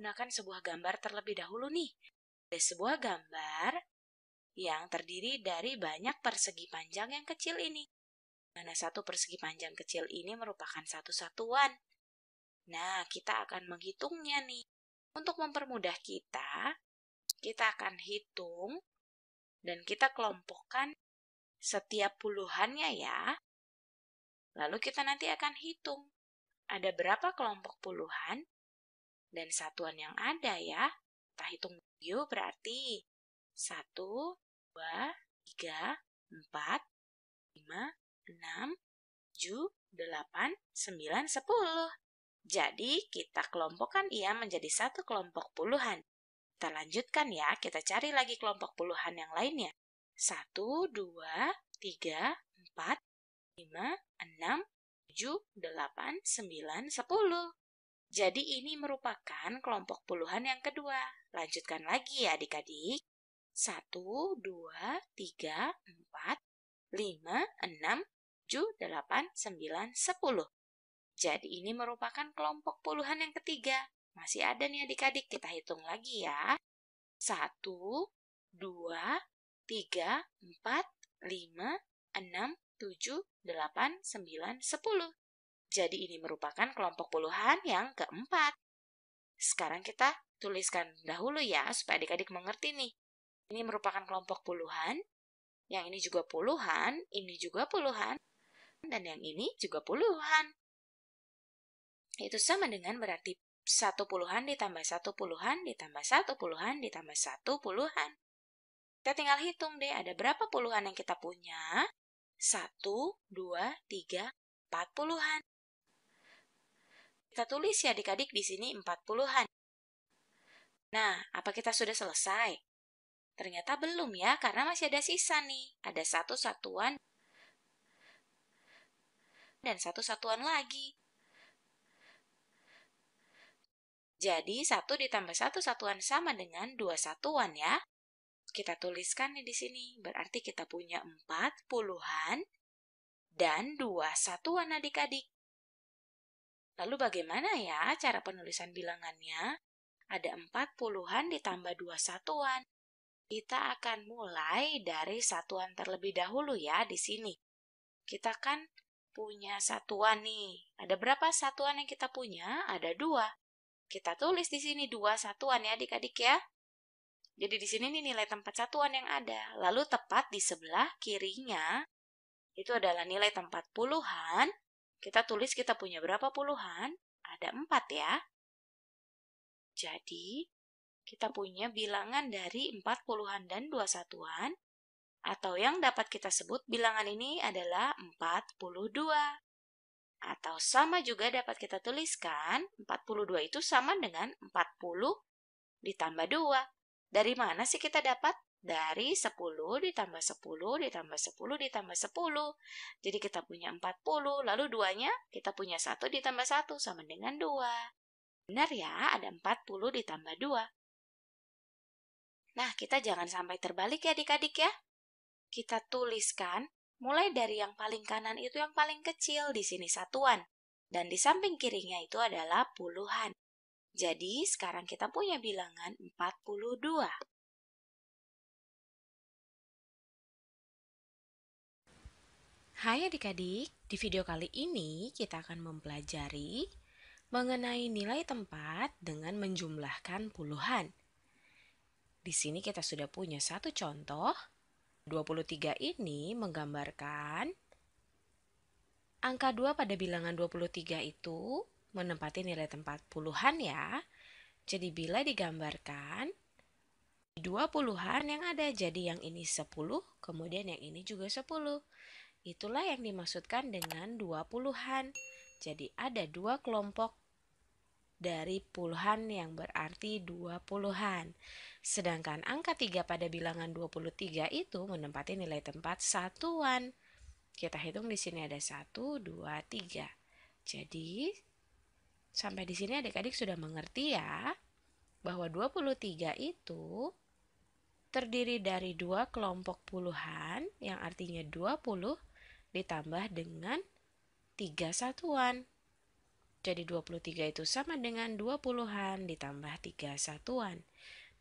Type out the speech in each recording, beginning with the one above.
menggunakan sebuah gambar terlebih dahulu nih. Ada sebuah gambar yang terdiri dari banyak persegi panjang yang kecil ini. Mana satu persegi panjang kecil ini merupakan satu satuan. Nah, kita akan menghitungnya nih. Untuk mempermudah kita akan hitung dan kita kelompokkan setiap puluhannya ya. Lalu kita nanti akan hitung ada berapa kelompok puluhan dan satuan yang ada ya. Kita hitung yuk, berarti 1, 2, 3, 4, 5, 6, 7, 8, 9, 10. Jadi kita kelompokkan ia menjadi satu kelompok puluhan. Kita lanjutkan ya, kita cari lagi kelompok puluhan yang lainnya. 1, 2, 3, 4, 5, 6, 7, 8, 9, 10. Jadi ini merupakan kelompok puluhan yang kedua. Lanjutkan lagi ya adik-adik. 1, 2, 3, 4, 5, 6, 7, 8, 9, 10. Jadi ini merupakan kelompok puluhan yang ketiga. Masih ada nih adik-adik, kita hitung lagi ya. 1, 2, 3, 4, 5, 6, 7, 8, 9, 10. Jadi ini merupakan kelompok puluhan yang keempat. Sekarang kita tuliskan dahulu ya, supaya adik-adik mengerti nih. Ini merupakan kelompok puluhan, yang ini juga puluhan, ini juga puluhan, dan yang ini juga puluhan. Itu sama dengan berarti 1 puluhan ditambah 1 puluhan ditambah 1 puluhan ditambah 1 puluhan. Kita tinggal hitung deh, ada berapa puluhan yang kita punya? 1, 2, 3, 4 puluhan. Kita tulis ya adik-adik di sini 4 puluhan. Nah, apa kita sudah selesai? Ternyata belum ya, karena masih ada sisa nih. Ada satu satuan dan satu satuan lagi. Jadi, 1 ditambah 1 satuan sama dengan 2 satuan ya. Kita tuliskan nih di sini. Berarti kita punya 4 puluhan dan 2 satuan adik-adik. Lalu bagaimana ya cara penulisan bilangannya? Ada 4 puluhan ditambah 2 satuan. Kita akan mulai dari satuan terlebih dahulu ya di sini. Kita kan punya satuan nih. Ada berapa satuan yang kita punya? Ada 2. Kita tulis di sini 2 satuan ya adik-adik ya. Jadi di sini nih nilai tempat satuan yang ada. Lalu tepat di sebelah kirinya, itu adalah nilai tempat puluhan. Kita tulis kita punya berapa puluhan? Ada 4 ya. Jadi, kita punya bilangan dari 4 puluhan dan 2 satuan, atau yang dapat kita sebut bilangan ini adalah 42. Atau sama juga dapat kita tuliskan, 42 itu sama dengan 40 ditambah 2. Dari mana sih kita dapat? Dari 10 ditambah 10 ditambah 10 ditambah 10. Jadi kita punya 40, lalu 2-nya kita punya 1 ditambah 1 sama dengan 2. Benar ya, ada 40 ditambah 2. Nah, kita jangan sampai terbalik ya adik-adik ya. Kita tuliskan, mulai dari yang paling kanan itu yang paling kecil, di sini satuan. Dan di samping kirinya itu adalah puluhan. Jadi, sekarang kita punya bilangan 42. Hai adik-adik, di video kali ini kita akan mempelajari mengenai nilai tempat dengan menjumlahkan puluhan. Di sini kita sudah punya satu contoh. 23 ini menggambarkan angka 2 pada bilangan 23 itu menempati nilai tempat puluhan ya. Jadi bila digambarkan, dua puluhan yang ada, jadi yang ini 10, kemudian yang ini juga 10. Itulah yang dimaksudkan dengan 2 puluhan. Jadi ada 2 kelompok dari puluhan yang berarti 2 puluhan. Sedangkan angka 3 pada bilangan 23 itu menempati nilai tempat satuan. Kita hitung di sini ada 1, 2, 3. Jadi sampai di sini adik-adik sudah mengerti ya bahwa 23 itu terdiri dari 2 kelompok puluhan yang artinya 20 ditambah dengan 3 satuan. Jadi 23 itu sama dengan 20-an ditambah 3 satuan.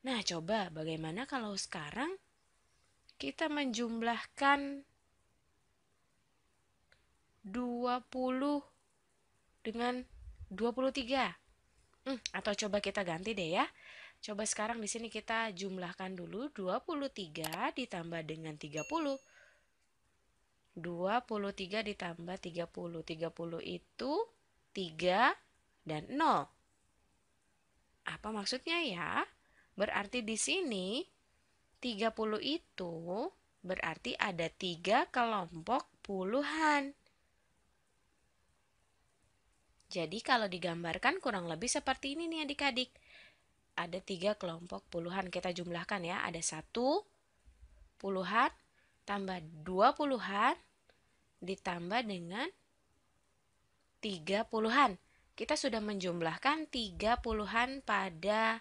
Nah, coba bagaimana kalau sekarang kita menjumlahkan 20 dengan 23. Atau coba kita ganti deh ya. Coba sekarang di sini kita jumlahkan dulu 23 ditambah dengan 30. 23 ditambah 30. 30 itu 3 dan 0. Apa maksudnya ya? Berarti di sini 30 itu berarti ada 3 kelompok puluhan. Jadi kalau digambarkan kurang lebih seperti ini nih adik-adik. Ada 3 kelompok puluhan. Kita jumlahkan ya. Ada 1 puluhan tambah 2 puluhan ditambah dengan 3 puluhan. Kita sudah menjumlahkan 3 puluhan pada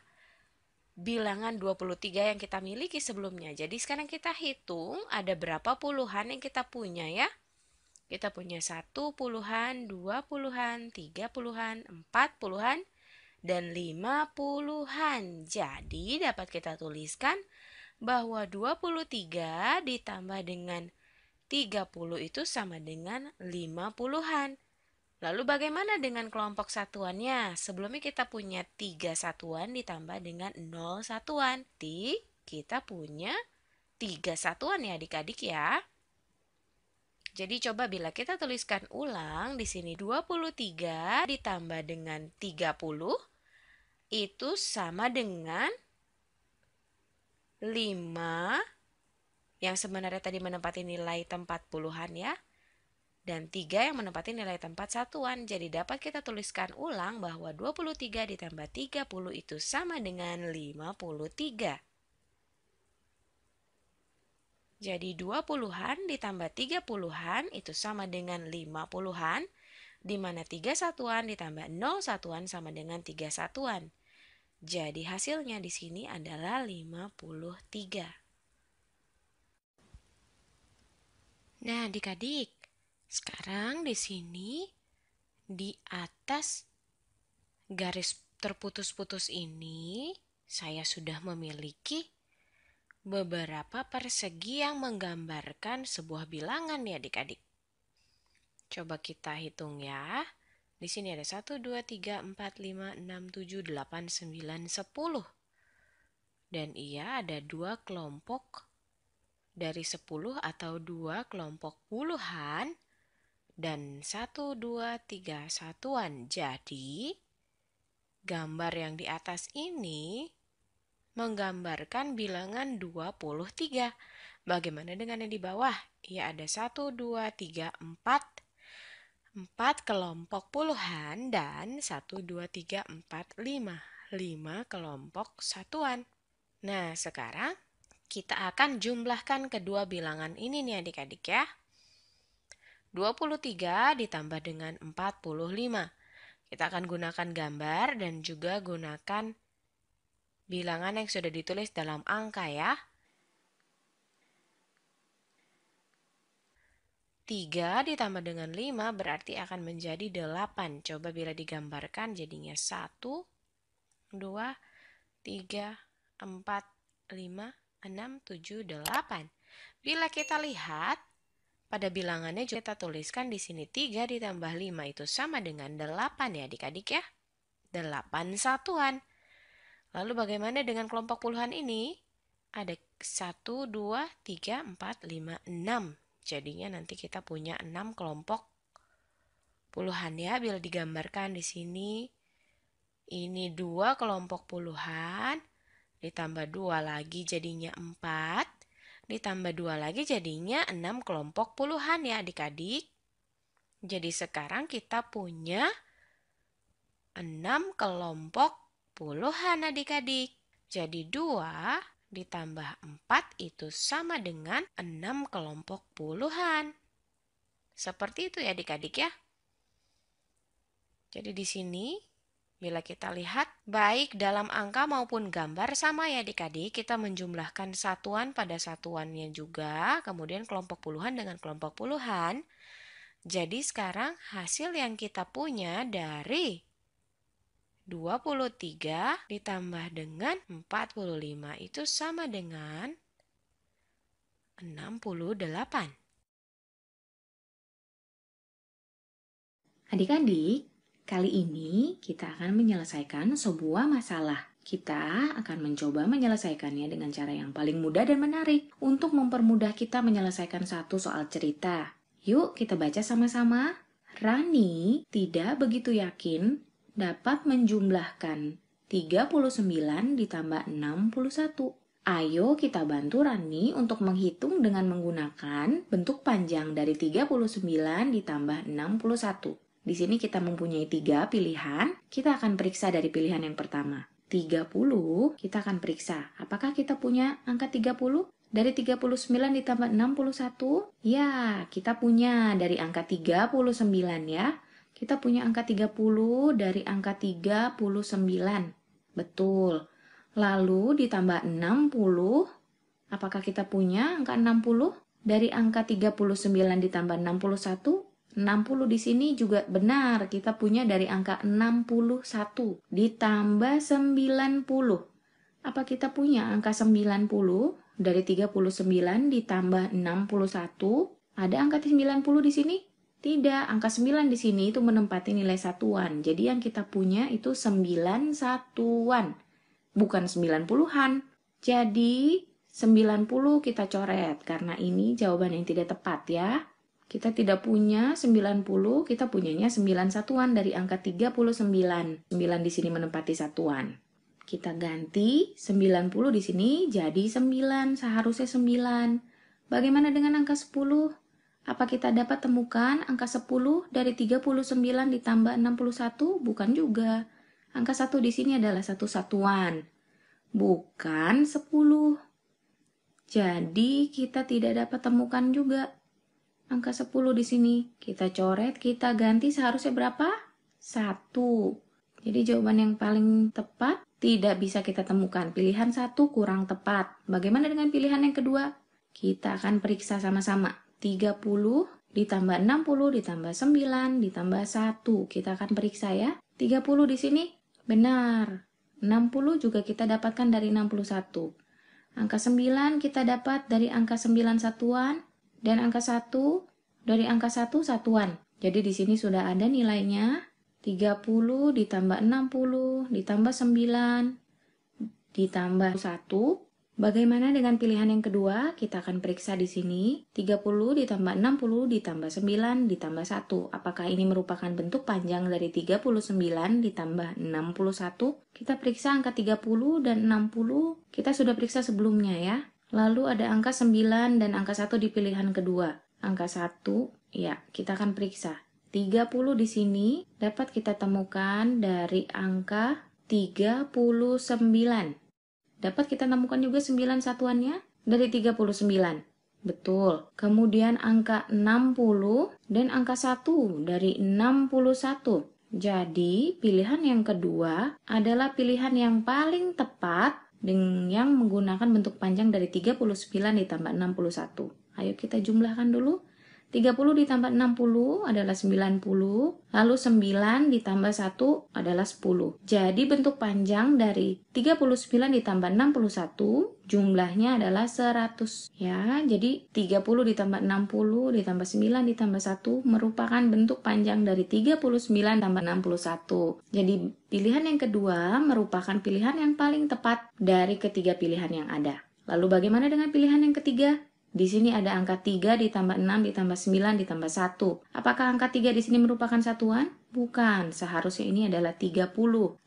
bilangan 23 yang kita miliki sebelumnya. Jadi sekarang kita hitung ada berapa puluhan yang kita punya ya. Kita punya 1 puluhan, 2 puluhan, 3 puluhan, 4 puluhan, dan 5 puluhan. Jadi dapat kita tuliskan bahwa 23 ditambah dengan 30 itu sama dengan 5 puluhan. Lalu bagaimana dengan kelompok satuannya? Sebelumnya kita punya 3 satuan ditambah dengan 0 satuan. Kita punya 3 satuan ya adik-adik ya. Jadi coba bila kita tuliskan ulang di sini 23 ditambah dengan 30 itu sama dengan 5 yang sebenarnya tadi menempati nilai tempat puluhan ya. Dan 3 yang menempati nilai tempat satuan. Jadi dapat kita tuliskan ulang bahwa 23 ditambah 30 itu sama dengan 53. Jadi 20-an ditambah 30-an itu sama dengan 50-an, di mana 3 satuan ditambah 0 satuan sama dengan 3 satuan. Jadi hasilnya di sini adalah 53. Nah, adik-adik, sekarang di sini di atas garis terputus-putus ini saya sudah memiliki beberapa persegi yang menggambarkan sebuah bilangan ya adik-adik. Coba kita hitung ya. Di sini ada 1, 2, 3, 4, 5, 6, 7, 8, 9, 10. Dan ia ada 2 kelompok dari 10 atau 2 kelompok puluhan dan 1, 2, 3 satuan. Jadi, gambar yang di atas ini menggambarkan bilangan 23. Bagaimana dengan yang di bawah? Ya ada 1, 2, 3, 4. 4 kelompok puluhan dan 1, 2, 3, 4, 5. 5 kelompok satuan. Nah, sekarang kita akan jumlahkan kedua bilangan ini nih adik-adik ya. 23 ditambah dengan 45. Kita akan gunakan gambar dan juga gunakan bilangan yang sudah ditulis dalam angka ya. 3 ditambah dengan 5 berarti akan menjadi 8. Coba bila digambarkan jadinya 1, 2, 3, 4, 5, 6, 7, 8. Bila kita lihat pada bilangannya juga kita tuliskan di sini 3 ditambah 5 itu sama dengan 8 ya adik-adik ya. 8 satuan. Lalu bagaimana dengan kelompok puluhan ini? Ada 1, 2, 3, 4, 5, 6. Jadinya nanti kita punya 6 kelompok puluhan ya. Bila digambarkan di sini, ini 2 kelompok puluhan, ditambah 2 lagi jadinya 4, ditambah 2 lagi jadinya 6 kelompok puluhan ya adik-adik. Jadi sekarang kita punya 6 kelompok puluhan adik-adik. Jadi 2 ditambah 4 itu sama dengan 6 kelompok puluhan. Seperti itu ya adik-adik ya. Jadi di sini bila kita lihat baik dalam angka maupun gambar sama ya adik-adik. Kita menjumlahkan satuan pada satuannya juga. Kemudian kelompok puluhan dengan kelompok puluhan. Jadi sekarang hasil yang kita punya dari 23 ditambah dengan 45 itu sama dengan 68. Adik-adik, kali ini kita akan menyelesaikan sebuah masalah. Kita akan mencoba menyelesaikannya dengan cara yang paling mudah dan menarik untuk mempermudah kita menyelesaikan satu soal cerita. Yuk kita baca sama-sama. Rani tidak begitu yakin dapat menjumlahkan 39 ditambah 61. Ayo kita bantu Rani untuk menghitung dengan menggunakan bentuk panjang dari 39 ditambah 61. Di sini kita mempunyai 3 pilihan. Kita akan periksa dari pilihan yang pertama. 30, kita akan periksa. Apakah kita punya angka 30? Dari 39 ditambah 61? Ya, kita punya dari angka 39 ya. Kita punya angka 30 dari angka 39. Betul. Lalu ditambah 60. Apakah kita punya angka 60? Dari angka 39 ditambah 61? 60 di sini juga benar, kita punya dari angka 61 ditambah 90. Apa kita punya angka 90 dari 39 ditambah 61? Ada angka 90 di sini? Tidak, angka 9 di sini itu menempati nilai satuan. Jadi yang kita punya itu 9 satuan, bukan 90-an. Jadi 90 kita coret karena ini jawaban yang tidak tepat ya. Kita tidak punya 90, kita punyanya 9 satuan dari angka 39. 9 di sini menempati satuan. Kita ganti 90 di sini jadi 9, seharusnya 9. Bagaimana dengan angka 10? Apa kita dapat temukan angka 10 dari 39 ditambah 61? Bukan juga. Angka 1 di sini adalah satu satuan, bukan 10. Jadi kita tidak dapat temukan juga angka 10 di sini. Kita coret, kita ganti seharusnya berapa? 1. Jadi jawaban yang paling tepat tidak bisa kita temukan. Pilihan 1 kurang tepat. Bagaimana dengan pilihan yang kedua? Kita akan periksa sama-sama. 30 ditambah 60 ditambah 9 ditambah 1. Kita akan periksa ya. 30 di sini benar. 60 juga kita dapatkan dari 61. Angka 9 kita dapat dari angka 9 satuan. Dan angka 1 dari angka 1 satuan. Jadi di sini sudah ada nilainya. 30 ditambah 60 ditambah 9 ditambah 1. Bagaimana dengan pilihan yang kedua? Kita akan periksa di sini. 30 ditambah 60 ditambah 9 ditambah 1. Apakah ini merupakan bentuk panjang dari 39 ditambah 61? Kita periksa angka 30 dan 60. Kita sudah periksa sebelumnya ya. Lalu ada angka 9 dan angka 1 di pilihan kedua. Angka 1, ya, kita akan periksa. 30 di sini dapat kita temukan dari angka 39. Dapat kita temukan juga 9 satuannya dari 39. Betul. Kemudian angka 60 dan angka 1 dari 61. Jadi, pilihan yang kedua adalah pilihan yang paling tepat dengan yang menggunakan bentuk panjang dari 39 ditambah 61. Ayo kita jumlahkan dulu. 30 ditambah 60 adalah 90, lalu 9 ditambah 1 adalah 10. Jadi bentuk panjang dari 39 ditambah 61 jumlahnya adalah 100. Ya, jadi 30 ditambah 60 ditambah 9 ditambah 1 merupakan bentuk panjang dari 39 tambah 61. Jadi pilihan yang kedua merupakan pilihan yang paling tepat dari ketiga pilihan yang ada. Lalu bagaimana dengan pilihan yang ketiga? Di sini ada angka 3 ditambah 6 ditambah 9 ditambah 1. Apakah angka 3 di sini merupakan satuan? Bukan, seharusnya ini adalah 30.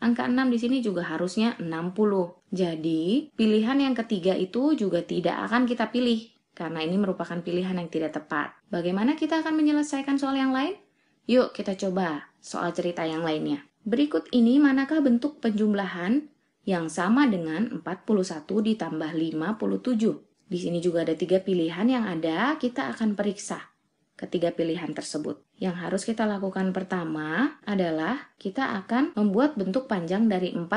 Angka 6 di sini juga harusnya 60. Jadi, pilihan yang ketiga itu juga tidak akan kita pilih, karena ini merupakan pilihan yang tidak tepat. Bagaimana kita akan menyelesaikan soal yang lain? Yuk kita coba soal cerita yang lainnya. Berikut ini manakah bentuk penjumlahan yang sama dengan 41 ditambah 57? Di sini juga ada 3 pilihan yang ada, kita akan periksa. ketiga pilihan tersebut. Yang harus kita lakukan pertama adalah kita akan membuat bentuk panjang dari 41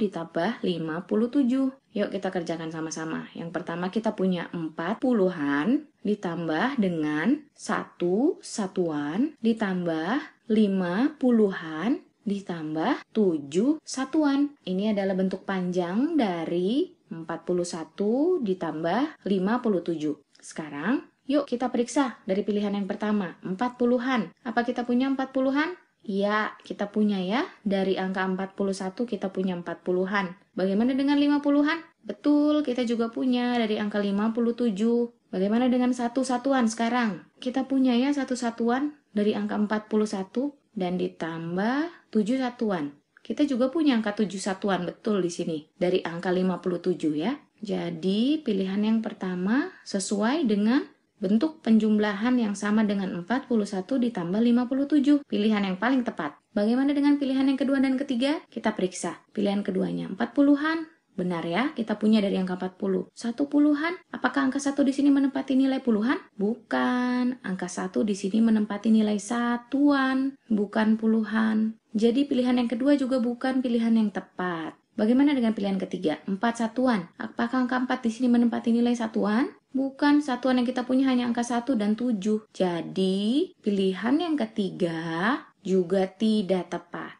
ditambah 57. Yuk kita kerjakan sama-sama. Yang pertama kita punya 4 puluhan ditambah dengan 1 satuan ditambah 5 puluhan ditambah 7 satuan. Ini adalah bentuk panjang dari 41 ditambah 57. Sekarang, yuk kita periksa dari pilihan yang pertama, 4 puluhan. Apa kita punya 4 puluhan? Iya, kita punya ya. Dari angka 41 kita punya 4 puluhan. Bagaimana dengan 5 puluhan? Betul, kita juga punya dari angka 57. Bagaimana dengan satu satuan sekarang? Kita punya ya satu satuan dari angka 41 dan ditambah 7 satuan. Kita juga punya angka 7 satuan, betul di sini. Dari angka 57 ya. Jadi pilihan yang pertama sesuai dengan bentuk penjumlahan yang sama dengan 41 ditambah 57. Pilihan yang paling tepat. Bagaimana dengan pilihan yang kedua dan ketiga? Kita periksa. Pilihan keduanya 4 puluhan. Benar ya, kita punya dari angka 40. 1 puluhan, apakah angka 1 di sini menempati nilai puluhan? Bukan, angka 1 di sini menempati nilai satuan, bukan puluhan. Jadi pilihan yang kedua juga bukan pilihan yang tepat. Bagaimana dengan pilihan ketiga? 4 satuan. Apakah angka 4 di sini menempati nilai satuan? Bukan, satuan yang kita punya hanya angka 1 dan 7. Jadi, pilihan yang ketiga juga tidak tepat.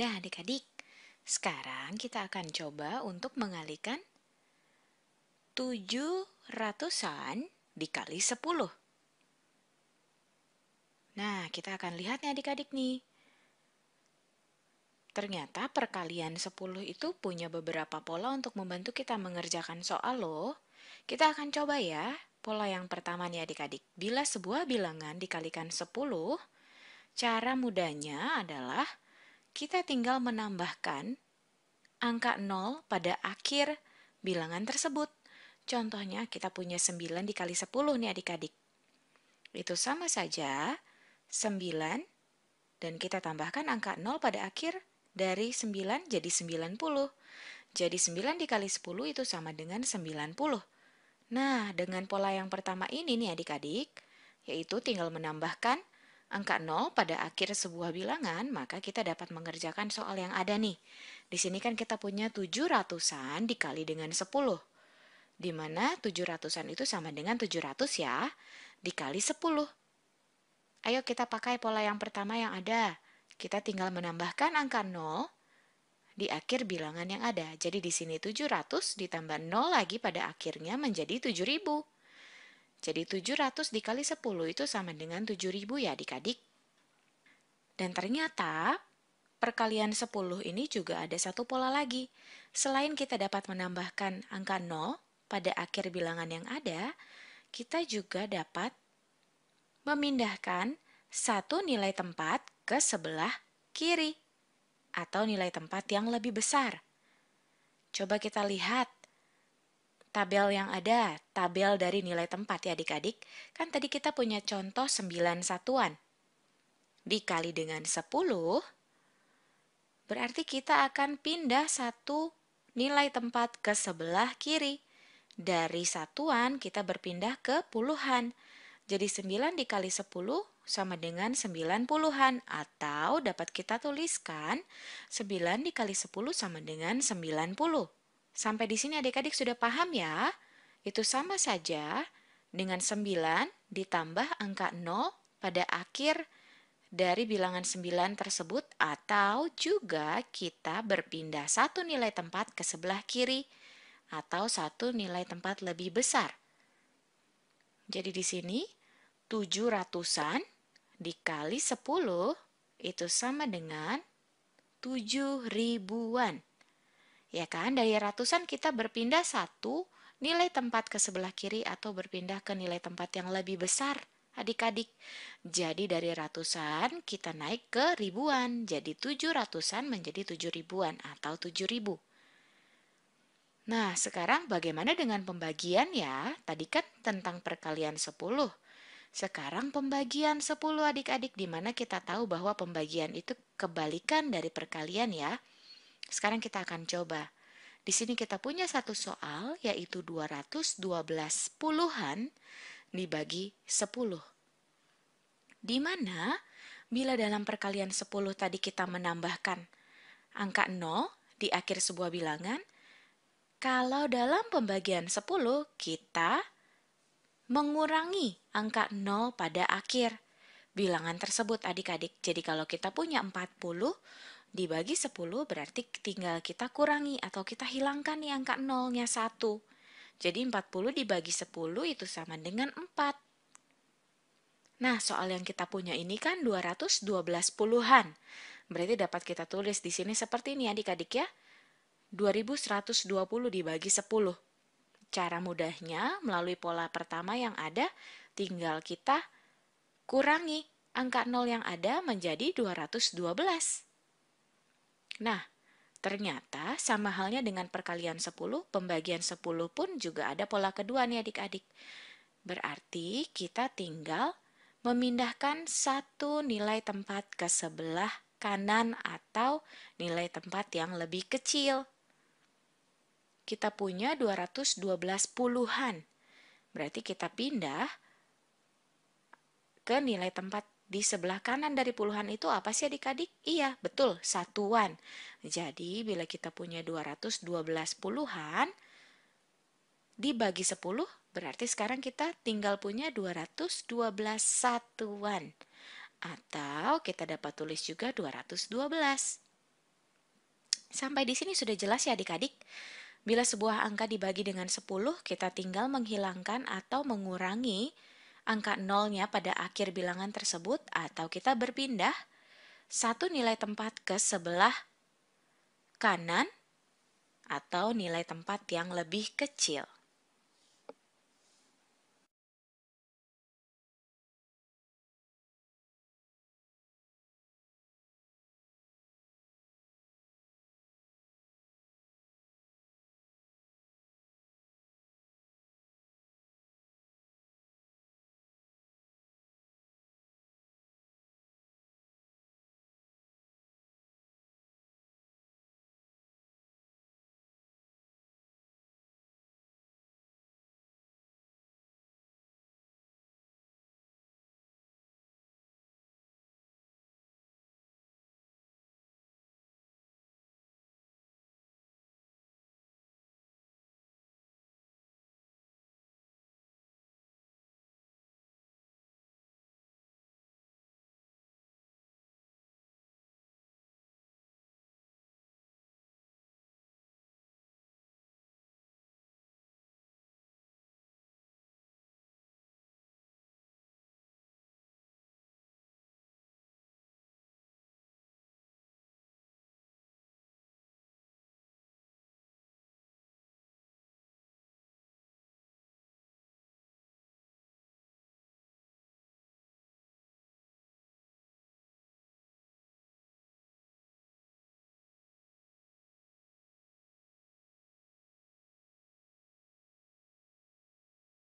Nah, adik-adik, sekarang kita akan coba untuk mengalihkan 700-an dikali 10. Nah, kita akan lihat nih adik-adik nih. Ternyata perkalian 10 itu punya beberapa pola untuk membantu kita mengerjakan soal loh. Kita akan coba ya. Pola yang pertama nih adik-adik. Bila sebuah bilangan dikalikan 10, cara mudahnya adalah kita tinggal menambahkan angka 0 pada akhir bilangan tersebut. Contohnya kita punya 9 dikali 10 nih adik-adik. Itu sama saja 9 dan kita tambahkan angka 0 pada akhir dari 9 jadi 90. Jadi 9 dikali 10 itu sama dengan 90. Nah, dengan pola yang pertama ini nih adik-adik, yaitu tinggal menambahkan angka 0 pada akhir sebuah bilangan, maka kita dapat mengerjakan soal yang ada nih. Di sini kan kita punya 700-an dikali dengan 10. Di mana 700-an itu sama dengan 700 ya, dikali 10. Ayo kita pakai pola yang pertama yang ada. Kita tinggal menambahkan angka 0 di akhir bilangan yang ada. Jadi di sini 700 ditambah 0 lagi pada akhirnya menjadi 7000. Jadi 700 dikali 10 itu sama dengan 7000 ya adik-adik. Dan ternyata perkalian 10 ini juga ada satu pola lagi. Selain kita dapat menambahkan angka 0 pada akhir bilangan yang ada, kita juga dapat memindahkan satu nilai tempat ke sebelah kiri atau nilai tempat yang lebih besar. Coba kita lihat tabel yang ada, tabel dari nilai tempat ya adik-adik. Kan tadi kita punya contoh 9 satuan. Dikali dengan 10, berarti kita akan pindah satu nilai tempat ke sebelah kiri. Dari satuan kita berpindah ke puluhan. Jadi 9 dikali 10 sama dengan 9 puluhan. Atau dapat kita tuliskan 9 dikali 10 sama dengan 90. Sampai di sini adik-adik sudah paham ya? Itu sama saja dengan 9 ditambah angka 0 pada akhir dari bilangan 9 tersebut, atau juga kita berpindah satu nilai tempat ke sebelah kiri atau satu nilai tempat lebih besar. Jadi di sini 700-an dikali 10 itu sama dengan 7.000-an. Ya kan, dari ratusan kita berpindah satu nilai tempat ke sebelah kiri atau berpindah ke nilai tempat yang lebih besar, adik-adik. Jadi dari ratusan kita naik ke ribuan. Jadi 700-an menjadi 7.000-an atau 7.000. Nah, sekarang bagaimana dengan pembagian ya? Tadi kan tentang perkalian 10. Sekarang pembagian 10 adik-adik, di mana kita tahu bahwa pembagian itu kebalikan dari perkalian ya. Sekarang kita akan coba. Di sini kita punya satu soal, yaitu 212 puluhan dibagi 10. Di mana bila dalam perkalian 10 tadi kita menambahkan angka 0 di akhir sebuah bilangan, kalau dalam pembagian 10 kita mengurangi angka 0 pada akhir bilangan tersebut adik-adik. Jadi kalau kita punya 40 dibagi 10 berarti tinggal kita kurangi atau kita hilangkan nih angka 0-nya 1. Jadi 40 dibagi 10 itu sama dengan 4. Nah, soal yang kita punya ini kan 212 puluhan. Berarti dapat kita tulis di sini seperti ini adik-adik ya. 2120 dibagi 10. Cara mudahnya melalui pola pertama yang ada, tinggal kita kurangi angka 0 yang ada menjadi 212. Nah, ternyata sama halnya dengan perkalian 10, pembagian 10 pun juga ada pola kedua nih adik-adik. Berarti kita tinggal memindahkan satu nilai tempat ke sebelah kanan atau nilai tempat yang lebih kecil. Kita punya 212 puluhan. Berarti kita pindah ke nilai tempat di sebelah kanan dari puluhan itu apa sih adik-adik? Iya, betul, satuan. Jadi bila kita punya 212 puluhan dibagi 10, berarti sekarang kita tinggal punya 212 satuan. Atau kita dapat tulis juga 212. Sampai di sini sudah jelas ya adik-adik? Bila sebuah angka dibagi dengan 10, kita tinggal menghilangkan atau mengurangi angka 0-nya pada akhir bilangan tersebut atau kita berpindah satu nilai tempat ke sebelah kanan atau nilai tempat yang lebih kecil.